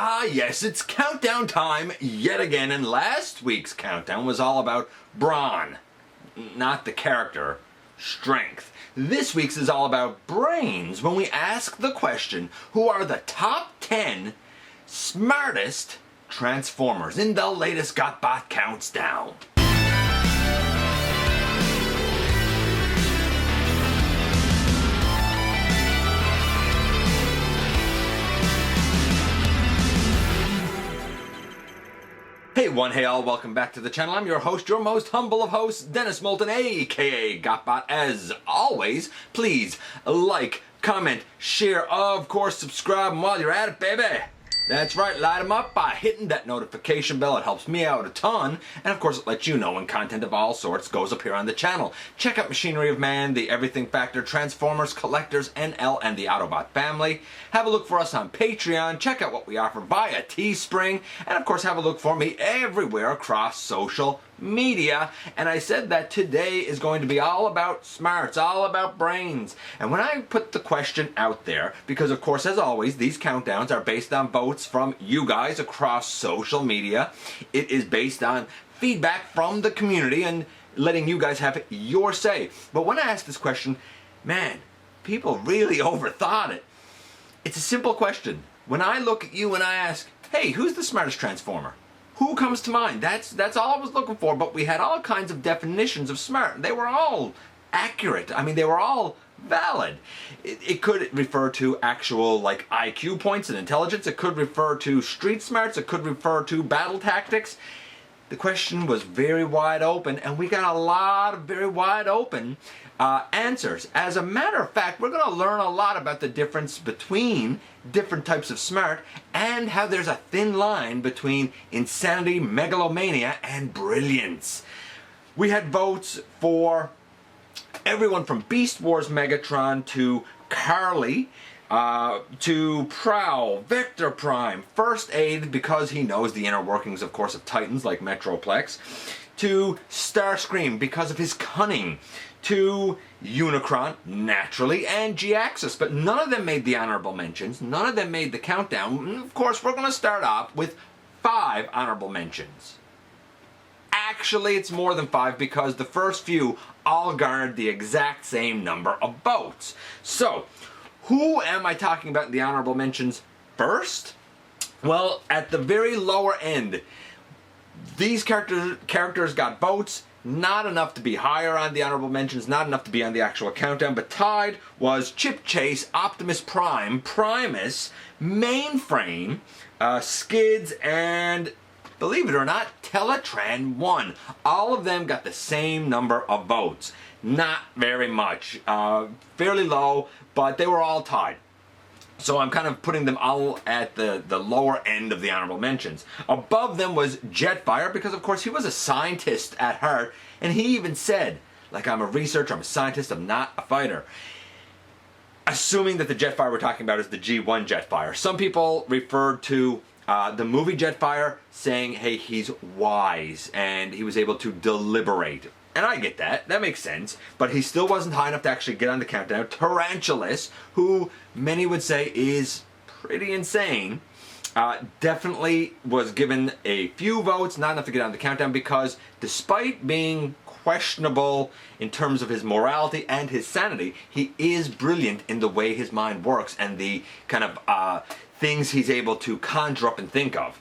Ah yes, it's countdown time yet again, and last week's countdown was all about brawn, not the character, strength. This week's is all about brains when we ask the question, who are the top 10 smartest transformers in the latest GotBot Counts Down? Hey one, hey all, welcome back to the channel. I'm your host, your most humble of hosts, Dennis Moulton, aka GotBot. As always, please like, comment, share, of course, subscribe, and while you're at it, baby, that's right, light them up by hitting that notification bell. It helps me out a ton, and of course it lets you know when content of all sorts goes up here on the channel. Check out Machinery of Man, The Everything Factor, Transformers, Collectors, NL, and the Autobot Family. Have a look for us on Patreon, check out what we offer via Teespring, and of course have a look for me everywhere across social media. And I said that today is going to be all about smarts, all about brains. And when I put the question out there, because of course as always these countdowns are based on votes from you guys across social media, it is based on feedback from the community and letting you guys have your say. But when I asked this question, man, people really overthought it. It's a simple question. When I look at you and I ask, hey, who's the smartest transformer? Who comes to mind? That's all I was looking for, but we had all kinds of definitions of smart. They were all accurate. I mean, they were all valid. It could refer to actual, like, IQ points and intelligence. It could refer to street smarts. It could refer to battle tactics. The question was very wide open, and we got a lot of very wide open answers. As a matter of fact, we're going to learn a lot about the difference between different types of smart and how there's a thin line between insanity, megalomania, and brilliance. We had votes for everyone from Beast Wars Megatron to Carly, to Prowl, Vector Prime, First Aid because he knows the inner workings, of course, of Titans like Metroplex, to Starscream because of his cunning, to Unicron, naturally, and G-Axis, but none of them made the honorable mentions, none of them made the countdown. And of course, we're going to start off with 5 honorable mentions. Actually, it's more than 5 because the first few all garnered the exact same number of votes. So, who am I talking about in the honorable mentions first? Well, at the very lower end, these characters got votes, not enough to be higher on the honorable mentions, not enough to be on the actual countdown, but tied was Chip Chase, Optimus Prime, Primus, Mainframe, Skids, and believe it or not, Teletran 1. All of them got the same number of votes. Not very much. Fairly low, but they were all tied. So I'm kind of putting them all at the lower end of the honorable mentions. Above them was Jetfire, because of course he was a scientist at heart, and he even said, like, I'm a researcher, I'm a scientist, I'm not a fighter. Assuming that the Jetfire we're talking about is the G1 Jetfire. Some people referred to the movie Jetfire saying, hey, he's wise, and he was able to deliberate. And I get that, that makes sense, but he still wasn't high enough to actually get on the countdown. Tarantulas, who many would say is pretty insane, definitely was given a few votes, not enough to get on the countdown, because despite being questionable in terms of his morality and his sanity, he is brilliant in the way his mind works and the kind of things he's able to conjure up and think of.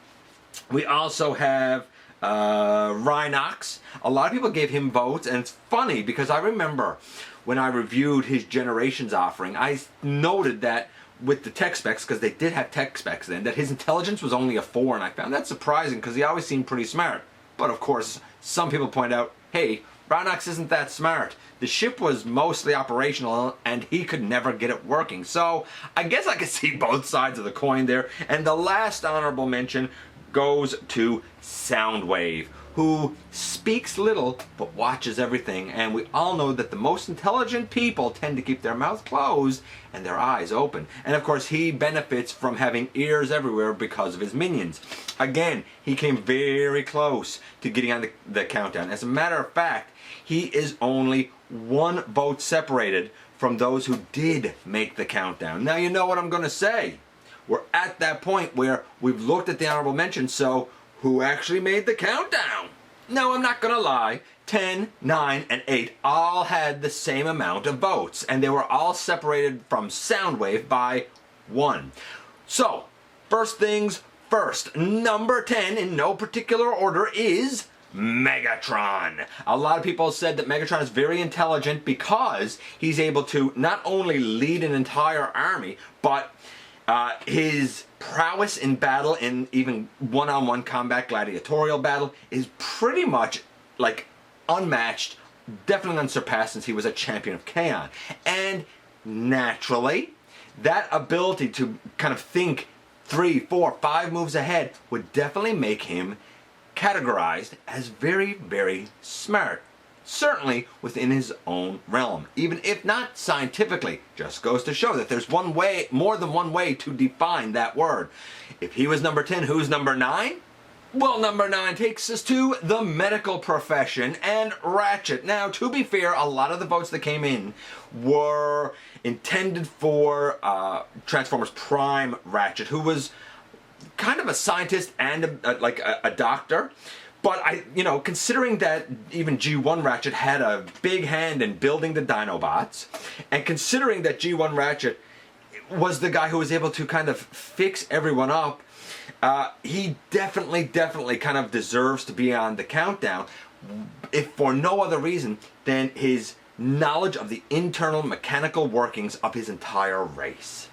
We also have Rhinox. A lot of people gave him votes, and it's funny because I remember when I reviewed his Generations offering, I noted that with the tech specs, because they did have tech specs then, that his intelligence was only a 4, and I found that surprising because he always seemed pretty smart. But of course, some people point out, hey, Rhinox isn't that smart. The ship was mostly operational and he could never get it working. So I guess I could see both sides of the coin there. And the last honorable mention goes to Soundwave, who speaks little but watches everything, and we all know that the most intelligent people tend to keep their mouth closed and their eyes open. And of course he benefits from having ears everywhere because of his minions. Again, he came very close to getting on the countdown. As a matter of fact, he is only 1 vote separated from those who did make the countdown. Now you know what I'm going to say. we're at that point where we've looked at the honorable mention, so who actually made the countdown? No, I'm not gonna lie. 10, 9, and 8 all had the same amount of votes, and they were all separated from Soundwave by 1. So, first things first, number 10 in no particular order is Megatron. A lot of people said that Megatron is very intelligent because he's able to not only lead an entire army, but his prowess in battle, in even one-on-one combat, gladiatorial battle, is pretty much like unmatched, definitely unsurpassed, since he was a champion of Chaos. And naturally, that ability to kind of think 3, 4, 5 moves ahead would definitely make him categorized as very, very smart. Certainly within his own realm, even if not scientifically. Just goes to show that there's one way, more than one way to define that word. If he was number 10, who's number 9? Well, number 9 takes us to the medical profession and Ratchet. Now, to be fair, a lot of the votes that came in were intended for Transformers Prime Ratchet, who was kind of a scientist and a doctor. But considering that even G1 Ratchet had a big hand in building the Dinobots, and considering that G1 Ratchet was the guy who was able to kind of fix everyone up, he definitely kind of deserves to be on the countdown, if for no other reason than his knowledge of the internal mechanical workings of his entire race.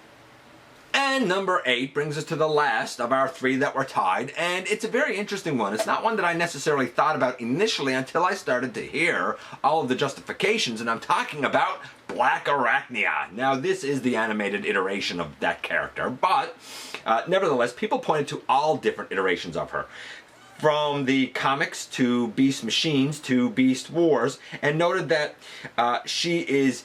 And number 8 brings us to the last of our 3 that were tied, and it's a very interesting one. It's not one that I necessarily thought about initially until I started to hear all of the justifications, and I'm talking about Black Arachnia. Now, this is the animated iteration of that character, but nevertheless, people pointed to all different iterations of her, from the comics to Beast Machines to Beast Wars, and noted that she is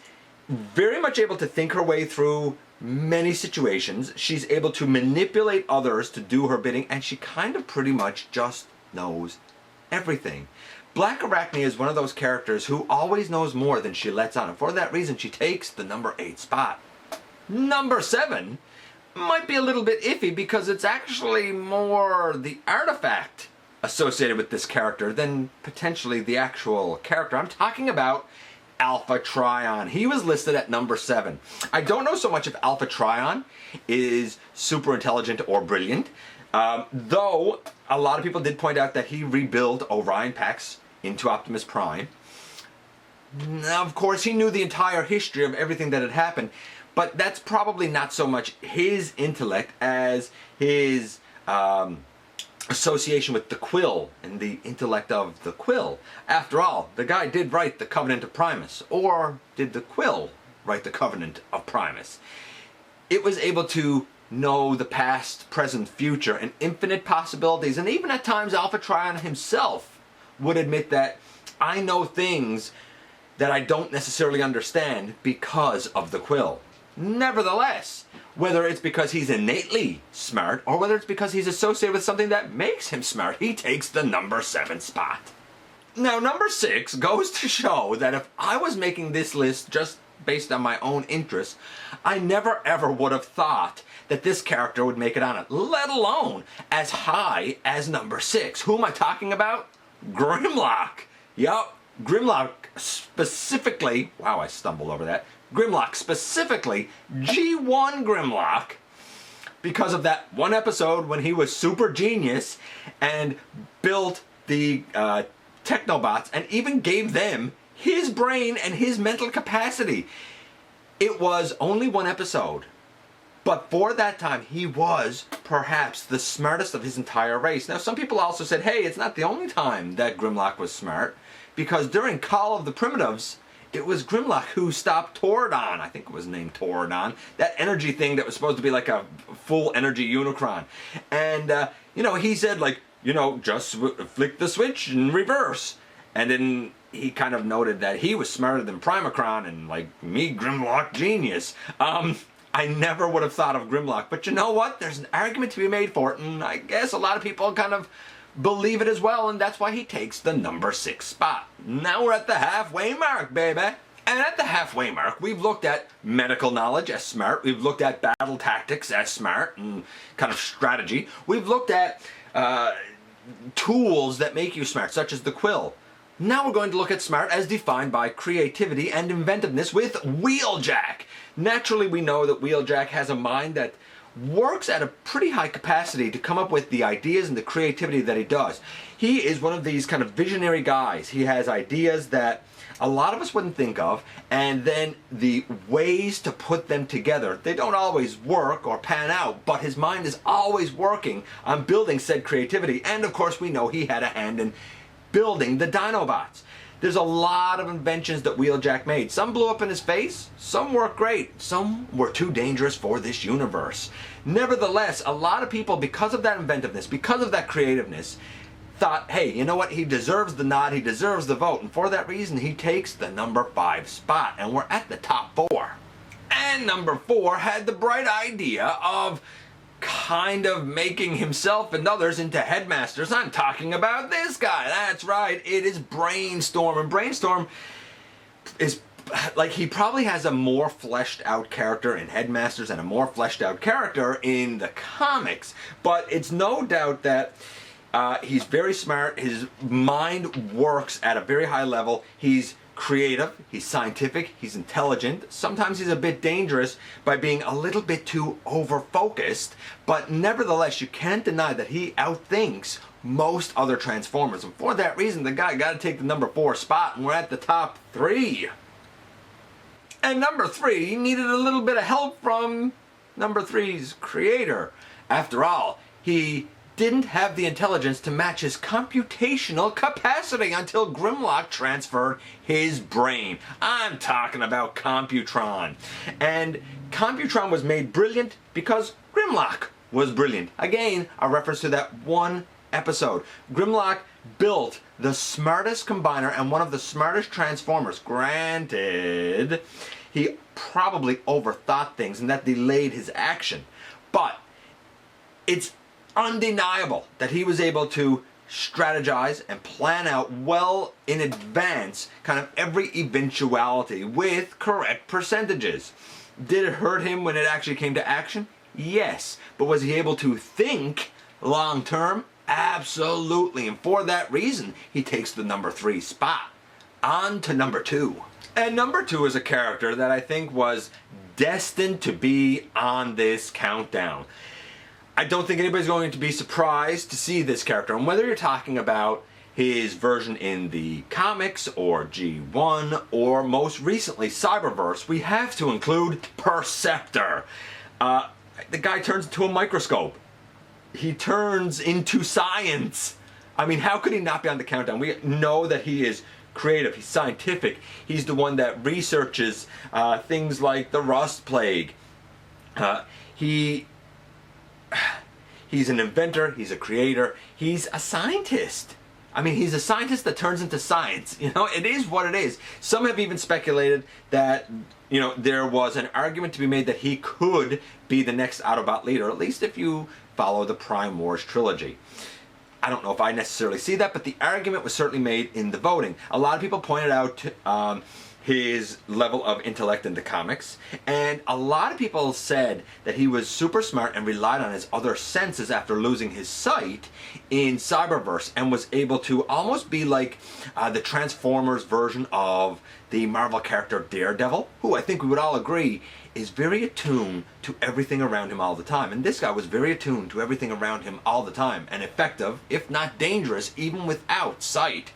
very much able to think her way through many situations. She's able to manipulate others to do her bidding, and she kind of pretty much just knows everything. Black Arachnia is one of those characters who always knows more than she lets on, and for that reason she takes the number 8 spot. Number 7 might be a little bit iffy because it's actually more the artifact associated with this character than potentially the actual character. I'm talking about Alpha Trion. He was listed at number 7. I don't know so much if Alpha Trion is super intelligent or brilliant, though a lot of people did point out that he rebuilt Orion Pax into Optimus Prime. Now, of course, he knew the entire history of everything that had happened, but that's probably not so much his intellect as his association with the Quill and the intellect of the Quill. After all, the guy did write the Covenant of Primus, or did the Quill write the Covenant of Primus? It was able to know the past, present, future, and infinite possibilities, and even at times Alpha Trion himself would admit that I know things that I don't necessarily understand because of the Quill. Nevertheless, whether it's because he's innately smart or whether it's because he's associated with something that makes him smart, he takes the number 7 spot. Now, number 6 goes to show that if I was making this list just based on my own interests, I never ever would have thought that this character would make it on it, let alone as high as number 6. Who am I talking about? Grimlock. Yup, Grimlock specifically, wow, I stumbled over that. Grimlock, specifically G1 Grimlock, because of that one episode when he was super genius and built the Technobots and even gave them his brain and his mental capacity. It was only one episode, but for that time he was perhaps the smartest of his entire race. Now, some people also said, hey, it's not the only time that Grimlock was smart, because during Call of the Primitives, it was Grimlock who stopped Tordon. I think it was named Tordon. That energy thing that was supposed to be like a full energy Unicron. And, he said, just flick the switch and reverse. And then he kind of noted that he was smarter than Primacron and, me, Grimlock genius. I never would have thought of Grimlock. But you know what? There's an argument to be made for it. And I guess a lot of people kind of believe it as well, and that's why he takes the number 6 spot. Now we're at the halfway mark, baby. And at the halfway mark, we've looked at medical knowledge as smart. We've looked at battle tactics as smart and kind of strategy. We've looked at tools that make you smart, such as the quill. Now we're going to look at smart as defined by creativity and inventiveness with Wheeljack. Naturally, we know that Wheeljack has a mind that works at a pretty high capacity to come up with the ideas and the creativity that he does. He is one of these kind of visionary guys. He has ideas that a lot of us wouldn't think of, and then the ways to put them together, they don't always work or pan out, but his mind is always working on building said creativity. And of course, we know he had a hand in building the Dinobots. There's a lot of inventions that Wheeljack made. Some blew up in his face, some worked great, some were too dangerous for this universe. Nevertheless, a lot of people, because of that inventiveness, because of that creativeness, thought, hey, you know what, he deserves the nod, he deserves the vote, and for that reason he takes the number 5 spot, and we're at the top 4. And number 4 had the bright idea of kind of making himself and others into headmasters. I'm talking about this guy. That's right, it is Brainstorm. And Brainstorm is like, he probably has a more fleshed out character in Headmasters and a more fleshed out character in the comics, but it's no doubt that he's very smart. His mind works at a very high level. He's creative, he's scientific, he's intelligent. Sometimes he's a bit dangerous by being a little bit too over-focused, but nevertheless, you can't deny that he outthinks most other Transformers. And for that reason, the guy got to take the number 4 spot, and we're at the top 3. And number 3 needed a little bit of help from number 3's creator. After all, he didn't have the intelligence to match his computational capacity until Grimlock transferred his brain. I'm talking about Computron. And Computron was made brilliant because Grimlock was brilliant. Again, a reference to that one episode. Grimlock built the smartest combiner and one of the smartest Transformers. Granted, he probably overthought things and that delayed his action. But it's undeniable that he was able to strategize and plan out well in advance kind of every eventuality with correct percentages. Did it hurt him when it actually came to action? Yes. But was he able to think long term? Absolutely. And for that reason, he takes the number 3 spot. On to number 2. And number 2 is a character that I think was destined to be on this countdown. I don't think anybody's going to be surprised to see this character. And whether you're talking about his version in the comics or G1 or most recently Cyberverse, we have to include Perceptor. The guy turns into a microscope. He turns into science. I mean, how could he not be on the countdown? We know that he is creative, he's scientific. He's the one that researches things like the Rust Plague. He's an inventor, he's a creator, he's a scientist. I mean, he's a scientist that turns into science. You know, it is what it is. Some have even speculated that, you know, there was an argument to be made that he could be the next Autobot leader, at least if you follow the Prime Wars trilogy. I don't know if I necessarily see that, but the argument was certainly made in the voting. A lot of people pointed out his level of intellect in the comics, and a lot of people said that he was super smart and relied on his other senses after losing his sight in Cyberverse, and was able to almost be like the Transformers version of the Marvel character Daredevil, who I think we would all agree is very attuned to everything around him all the time. And this guy was very attuned to everything around him all the time, and effective, if not dangerous, even without sight.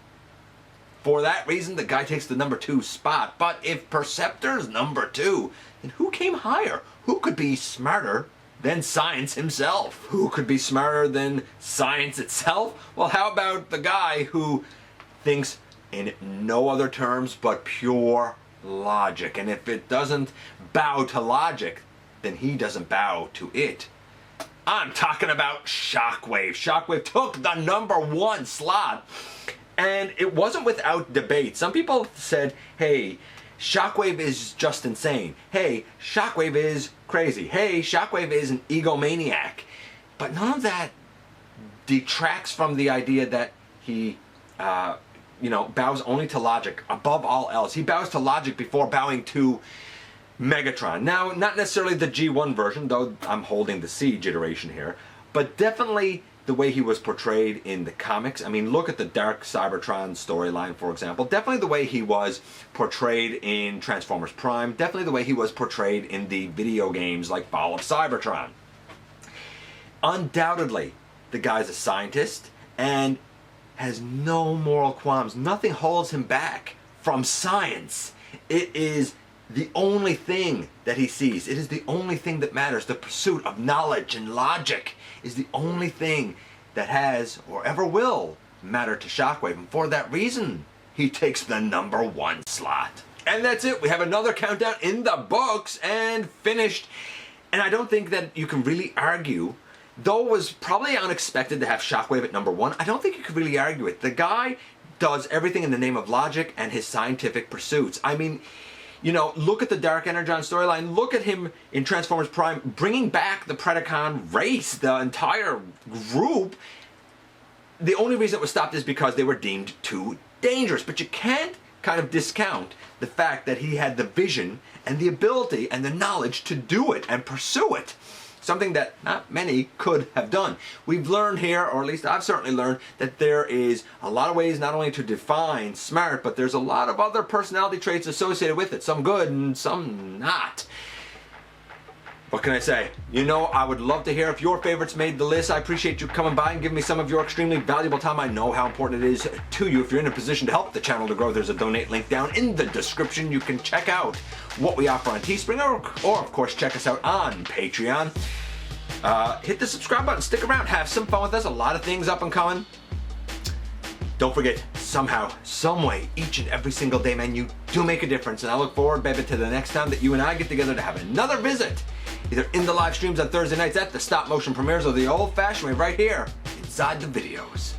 For that reason, the guy takes the number 2 spot. But if Perceptor's number 2, then who came higher? Who could be smarter than science himself? Who could be smarter than science itself? Well, how about the guy who thinks in no other terms but pure logic? And if it doesn't bow to logic, then he doesn't bow to it. I'm talking about Shockwave. Shockwave took the number 1 slot. And it wasn't without debate. Some people said, hey, Shockwave is just insane. Hey, Shockwave is crazy. Hey, Shockwave is an egomaniac. But none of that detracts from the idea that he bows only to logic above all else. He bows to logic before bowing to Megatron. Now, not necessarily the G1 version, though I'm holding the Siege iteration here, but definitely the way he was portrayed in the comics. I mean, look at the Dark Cybertron storyline, for example. Definitely the way he was portrayed in Transformers Prime. Definitely the way he was portrayed in the video games like Fall of Cybertron. Undoubtedly, the guy's a scientist and has no moral qualms. Nothing holds him back from science. It is the only thing that he sees. It is the only thing that matters. The pursuit of knowledge and logic is the only thing that has or ever will matter to Shockwave. And for that reason, he takes the #1 slot. And that's it. We have another countdown in the books and finished. And I don't think that you can really argue, though it was probably unexpected to have Shockwave at #1, I don't think you could really argue it. The guy does everything in the name of logic and his scientific pursuits. I mean, look at the Dark Energon storyline. Look at him in Transformers Prime bringing back the Predacon race, the entire group. The only reason it was stopped is because they were deemed too dangerous. But you can't kind of discount the fact that he had the vision and the ability and the knowledge to do it and pursue it. Something that not many could have done. We've learned here, or at least I've certainly learned, that there is a lot of ways not only to define smart, but there's a lot of other personality traits associated with it. Some good and some not. What can I say? I would love to hear if your favorites made the list. I appreciate you coming by and giving me some of your extremely valuable time. I know how important it is to you. If you're in a position to help the channel to grow, there's a donate link down in the description. You can check out what we offer on Teespring, or of course check us out on Patreon. Hit the subscribe button, stick around, have some fun with us. A lot of things up and coming. Don't forget, somehow, some way, each and every single day, man, you do make a difference. And I look forward, baby, to the next time that you and I get together to have another visit, either in the live streams on Thursday nights at the stop motion premieres or the old-fashioned way right here inside the videos.